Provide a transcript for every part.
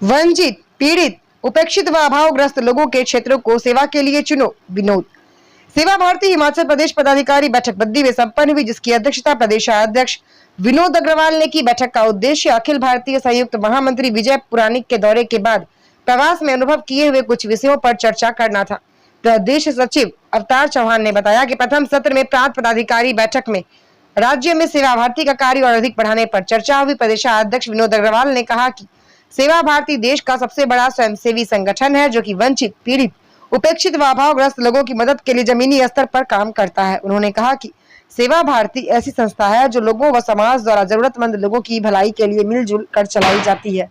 वंचित, पीड़ित, उपेक्षित व अभावग्रस्त लोगों के क्षेत्रों को सेवा के लिए चुनो। विनोद। सेवा भारती हिमाचल प्रदेश पदाधिकारी बैठक बद्दी में संपन्न हुई, जिसकी अध्यक्षता प्रदेशाध्यक्ष विनोद अग्रवाल ने की। बैठक का उद्देश्य अखिल भारतीय संयुक्त महामंत्री विजय पुराणिक के दौरे के बाद प्रवास में अनुभव किए हुए कुछ विषयों पर चर्चा करना था। प्रदेश सचिव अवतार चौहान ने बताया कि प्रथम सत्र में प्रांत पदाधिकारी बैठक में राज्य में सेवा भारती का कार्य और अधिक बढ़ाने पर चर्चा हुई। प्रदेशाध्यक्ष विनोद अग्रवाल ने कहा कि सेवा भारती देश का सबसे बड़ा स्वयंसेवी संगठन है, जो कि वंचित, पीड़ित, उपेक्षित व अभावग्रस्त लोगों की मदद के लिए जमीनी स्तर पर काम करता है। उन्होंने कहा कि सेवा भारती ऐसी संस्था है जो लोगों व समाज द्वारा जरूरतमंद लोगों की भलाई के लिए मिलजुल कर चलाई जाती है।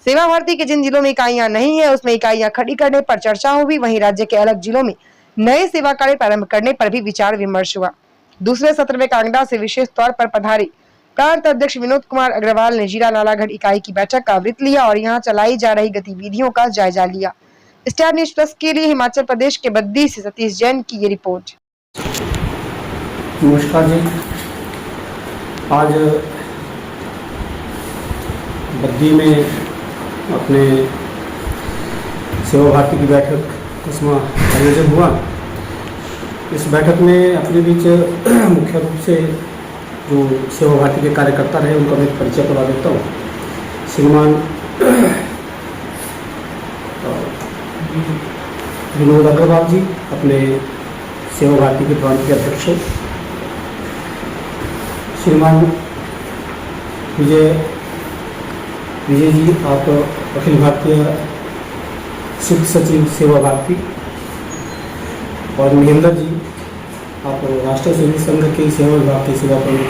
सेवा भारती के जिन जिलों में इकाइयां नहीं है, उसमें इकाइयां खड़ी करने पर चर्चा हुई। वहीं राज्य के अलग जिलों में नए सेवा कार्य प्रारंभ करने पर भी विचार विमर्श हुआ। दूसरे सत्र में कांगड़ा से विशेष तौर पर पधारे प्रांत अध्यक्ष विनोद कुमार अग्रवाल ने जीरा नालागढ़ इकाई की बैठक का आवृत लिया और यहां चलाई जा रही गतिविधियों का जायजा लिया। स्टार न्यूज प्लस के लिए हिमाचल प्रदेश के बद्दी से सतीश जैन की ये रिपोर्ट। नमस्कार जी, आज बद्दी में अपने सेवा भारती की बैठक इसमें आयोजन हुआ। इस बैठक में अपने बीच मुख्य रूप से जो सेवा भारती के कार्यकर्ता रहे उनका मैं परिचय करवा देता हूँ। श्रीमान विनोद अग्रवाल जी अपने सेवा भारती के प्रांत के अध्यक्ष। श्रीमान विजय जी, आप अखिल भारतीय सिद्ध सचिव सेवा भारती। और महेंद्र जी, आप राष्ट्रीय स्वयं संघ के सेवा विभाग के सेवा प्रमुख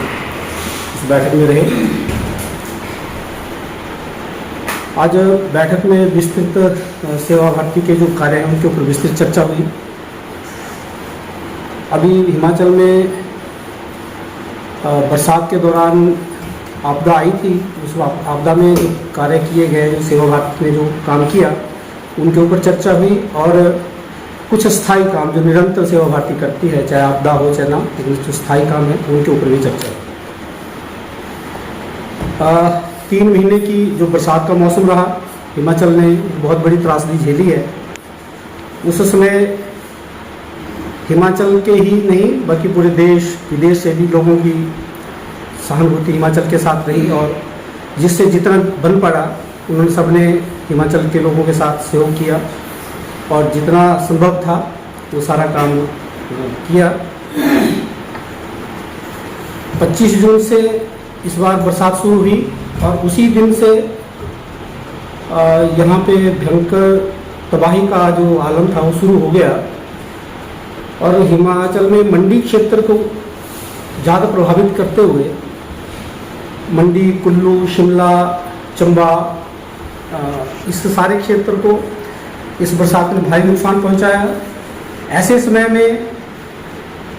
इस बैठक में रहे। आज बैठक में विस्तृत सेवा भारती के जो कार्य हैं उनके ऊपर विस्तृत चर्चा हुई। अभी हिमाचल में बरसात के दौरान आपदा आई थी। उस आपदा में जो कार्य किए गए, जो सेवा भारती ने जो काम किया, उनके ऊपर चर्चा हुई। और कुछ स्थायी काम जो निरंतर सेवा भारती करती है, चाहे आपदा हो चाहे ना, लेकिन जो स्थायी काम है उनके ऊपर भी चर्चा हुई। 3 महीने की जो बरसात का मौसम रहा, हिमाचल ने बहुत बड़ी त्रासदी झेली है। उस समय हिमाचल के ही नहीं बल्कि पूरे देश विदेश से भी लोगों की सहानुभूति हिमाचल के साथ रही और जिससे जितना बन पड़ा उन्होंने सबने हिमाचल के लोगों के साथ सहयोग किया और जितना संभव था वो सारा काम किया। 25 जून से इस बार बरसात शुरू हुई और उसी दिन से यहाँ पे भयंकर तबाही का जो आलम था वो शुरू हो गया। और हिमाचल में मंडी क्षेत्र को ज़्यादा प्रभावित करते हुए मंडी, कुल्लू, शिमला, चंबा, इस सारे क्षेत्र को इस बरसात ने भारी नुकसान पहुंचाया। ऐसे समय में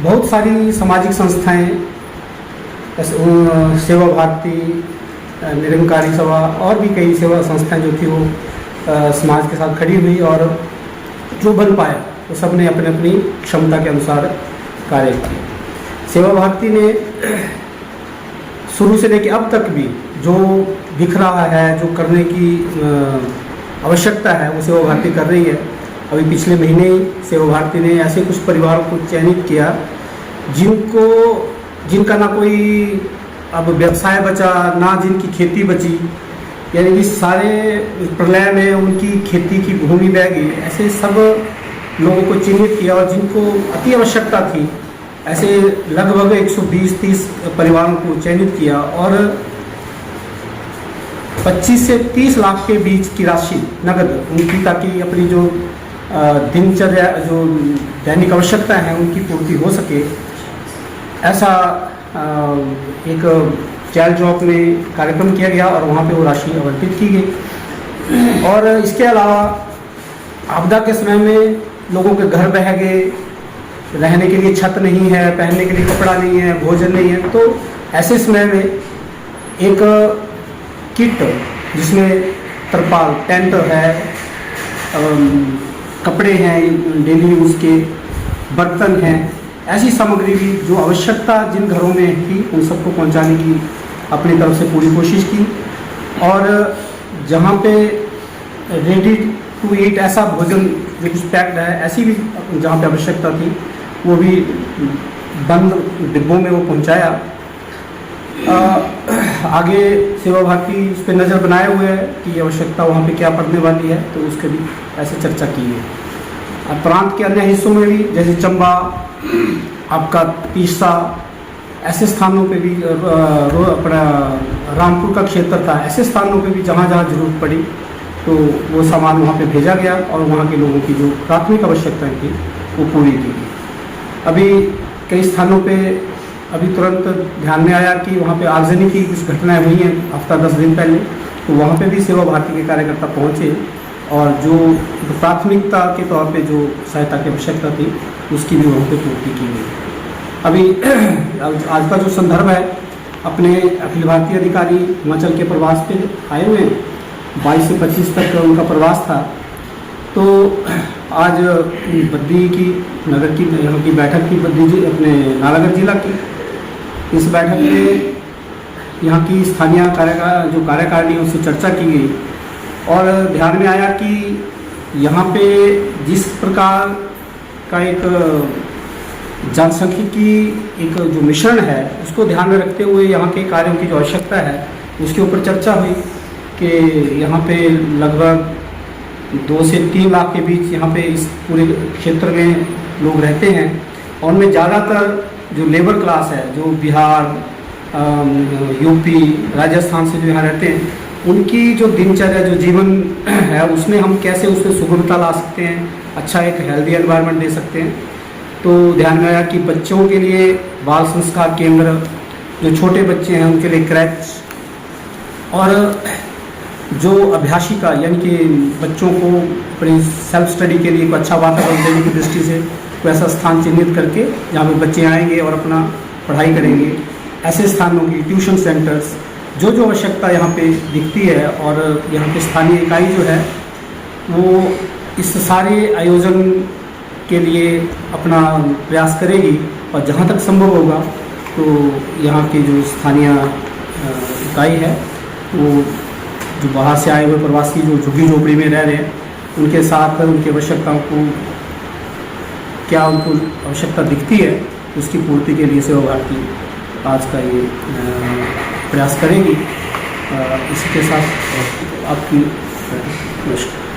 बहुत सारी सामाजिक संस्थाएं, सेवा भारती, निरंकारी सभा और भी कई सेवा संस्थाएं जो थी वो समाज के साथ खड़ी हुई और जो बन पाया तो सब ने अपनी अपनी क्षमता के अनुसार कार्य किया। सेवा भारती ने शुरू से लेकर अब तक भी जो दिख रहा है, जो करने की आवश्यकता है, वो सेवा भारती कर रही है। अभी पिछले महीने सेवा भारती ने ऐसे कुछ परिवारों को चयनित किया जिनका ना कोई अब व्यवसाय बचा, ना जिनकी खेती बची, यानी कि सारे प्रलय में उनकी खेती की भूमि बह गई। ऐसे सब लोगों को चिन्हित किया और जिनको अति आवश्यकता थी, ऐसे लगभग 120-30 परिवारों को चयनित किया और 25 से 30 लाख के बीच की राशि नगद उनकी, ताकि अपनी जो दिनचर्या, जो दैनिक आवश्यकता है उनकी पूर्ति हो सके। ऐसा एक चाइल्ड चौक में कार्यक्रम किया गया और वहाँ पे वो राशि आवंटित की गई। और इसके अलावा आपदा के समय में लोगों के घर बह गए, रहने के लिए छत नहीं है, पहनने के लिए कपड़ा नहीं है, भोजन नहीं है, तो ऐसे समय में एक किट जिसमें तरपाल, टेंट है, कपड़े हैं डेली यूज़ के, बर्तन हैं, ऐसी सामग्री भी जो आवश्यकता जिन घरों में थी उन सबको पहुंचाने की अपनी तरफ से पूरी कोशिश की। और जहाँ पे रेडी टू ईट ऐसा भोजन जो कुछ पैक्ड है, ऐसी भी जहाँ पे आवश्यकता थी वो भी बंद डिब्बों में वो पहुँचाया। आगे सेवा भारती इस पर नज़र बनाए हुए है कि आवश्यकता वहाँ पे क्या पड़ने वाली है, तो उसके भी ऐसे चर्चा की है। अब प्रांत के अन्य हिस्सों में भी जैसे चंबा, आपका तीसा, ऐसे स्थानों पे भी अपना रामपुर का क्षेत्र था, ऐसे स्थानों पे भी जहाँ जहाँ जरूरत पड़ी तो वो सामान वहाँ पे भेजा गया और वहाँ के लोगों की जो प्राथमिक आवश्यकताएं थी वो पूरी की गई। अभी कई स्थानों पे अभी तुरंत ध्यान में आया कि वहाँ पे आगजनी की कुछ घटनाएं हुई हैं हफ्ता 10 दिन पहले, तो वहाँ पे भी सेवा भारती के कार्यकर्ता पहुँचे और जो प्राथमिकता के तौर पे जो सहायता की आवश्यकता थी उसकी भी वहाँ पे पूर्ति की गई। अभी आज का जो संदर्भ है, अपने अखिल भारतीय अधिकारी हिमाचल के प्रवास पे आए हुए हैं, 22 से 25 तक उनका प्रवास था। तो आज बद्दी की नगर की यहाँ की बैठक की, बद्दी जी अपने नालागढ़ जिला की, इस बैठक में यहाँ की स्थानीय जो कार्यकारिणी उससे चर्चा की गई और ध्यान में आया कि यहाँ पे जिस प्रकार का एक जनसांख्यिकी एक जो मिश्रण है उसको ध्यान में रखते हुए यहाँ के कार्यों की जो आवश्यकता है उसके ऊपर चर्चा हुई कि यहाँ पे लगभग 2 से 3 लाख के बीच यहाँ पे इस पूरे क्षेत्र में लोग रहते हैं और उनमें ज़्यादातर जो लेबर क्लास है, जो बिहार, यूपी, राजस्थान से जो यहाँ रहते हैं, उनकी जो दिनचर्या, जो जीवन है, उसमें हम कैसे उसमें सुगमता ला सकते हैं, अच्छा एक हेल्दी एनवायरनमेंट दे सकते हैं। तो ध्यान में आया कि बच्चों के लिए बाल संस्कार केंद्र, जो छोटे बच्चे हैं उनके लिए क्रैच, और जो अभ्यासिका यानी कि बच्चों को अपनी सेल्फ स्टडी के लिए एक अच्छा वातावरण देने की दृष्टि से कोई ऐसा स्थान चिन्हित करके जहाँ पे बच्चे आएंगे और अपना पढ़ाई करेंगे, ऐसे स्थानों की ट्यूशन सेंटर्स, जो जो आवश्यकता यहाँ पे दिखती है और यहाँ पे स्थानीय इकाई जो है वो इस सारे आयोजन के लिए अपना प्रयास करेगी और जहाँ तक संभव होगा तो यहाँ की जो स्थानीय इकाई है वो जो बाहर से आए हुए प्रवासी जो झुग्गी झोपड़ी में रह रहे हैं उनके साथ उनकी आवश्यकताओं को क्या उनको आवश्यकता दिखती है उसकी पूर्ति के लिए सेवा भारती आज का ये प्रयास करेगी। इसी के साथ आपकी नमस्कार।